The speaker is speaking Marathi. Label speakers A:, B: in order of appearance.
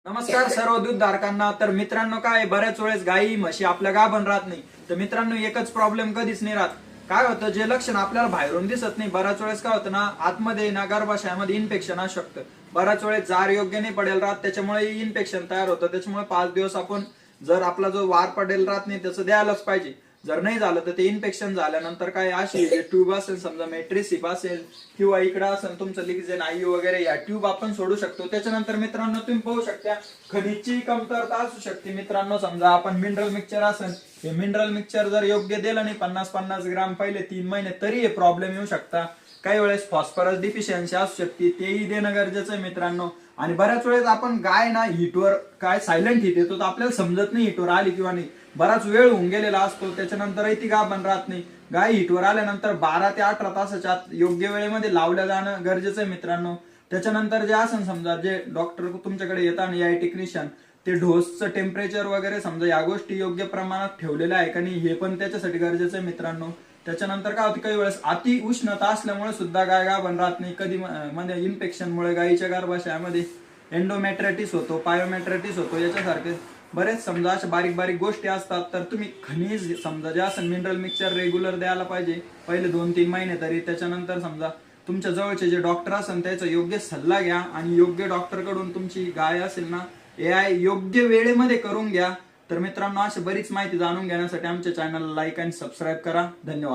A: नमस्कार सर्व दूध धारकांना. तर मित्रांनो, काय बऱ्याच वेळेस गाई म्हशी आपल्या गाभण राहत नाही. तर मित्रांनो, एकच प्रॉब्लेम कधीच नाही राहत. काय होतं, जे लक्षण आपल्याला बाहेरून दिसत नाही, बऱ्याच वेळेस काय होतं ना, आतमध्ये ना गर्भाशयामध्ये इन्फेक्शन असू शकतं. बऱ्याच वेळेस जार योग्य नाही पडेल राहत, त्याच्यामुळे इन्फेक्शन तयार होतं. त्याच्यामुळे 5 दिवस आपण जर आपला जो वार पडेल राहत नाही त्याचं द्यायलाच पाहिजे. जर नाही झालं तर ते इन्फेक्शन झाल्यानंतर काय अशी जे ट्यूब असेल, समजा मेट्रिसिप असेल किंवा इकडं असेल तुमचं लिक्झेन आययू वगैरे, या ट्यूब आपण सोडू शकतो. त्याच्यानंतर मित्रांनो, तुम्ही पाहू शकता खनिजची कमतरता असू शकते. मित्रांनो, समजा आपण मिनरल मिक्सचर असेल, हे मिनरल मिक्सचर जर योग्य दिलं नाही 50-50 ग्राम पहिले 3 महिने, तरी हे प्रॉब्लेम येऊ शकता. काही वेळेस फॉस्फरस डिफिशियन्सी असू शकते, तेही देणं गरजेचं आहे मित्रांनो. आणि बऱ्याच वेळेस आपण गाय ना हिटवर काय सायलेंट हिट येतो, तर आपल्याला समजत नाही हिटवर आली किंवा नाही. बराच वेळ होऊन गेलेला असतो, त्याच्यानंतरही ती गाभण राहत नाही. गाय हिटवर आल्यानंतर 12 ते 18 तासाच्या आत योग्य वेळेमध्ये लावलं जाणं गरजेचं आहे मित्रांनो. त्याच्यानंतर जे असेल, समजा जे डॉक्टर तुमच्याकडे येतात या टेक्निशियन, ते ढोसचं टेम्परेचर वगैरे समजा या गोष्टी योग्य प्रमाणात ठेवलेल्या आहे का नाही, हे पण त्याच्यासाठी गरजेचं आहे मित्रांनो. त्याच्यानंतर काय होतं, काही वेळेस अति उष्णता असल्यामुळे सुद्धा गाय गाभण राहत नाही. कधी मध्ये इन्फेक्शनमुळे गायीच्या गर्भाशयामध्ये एंडोमेट्रायटिस होतो, पायोमेट्रायटिस होतो, याच्यासारखे बरेच समजा अशा बारीक बारीक गोष्टी असतात. तर तुम्ही खनिज समजा जे असं मिनरल मिक्सचर रेग्युलर द्यायला पाहिजे पहिले 2-3 महिने तरी. त्याच्यानंतर समजा तुमच्या जवळचे जे डॉक्टर असेल त्याचा योग्य सल्ला घ्या आणि योग्य डॉक्टरकडून तुमची गाय असेल ना, एआय योग्य वेळेमध्ये करून घ्या. तर मित्रांनो, अशी बरीच माहिती जाणून घेण्यासाठी आमच्या चॅनलला लाईक आणि सबस्क्राईब करा. धन्यवाद.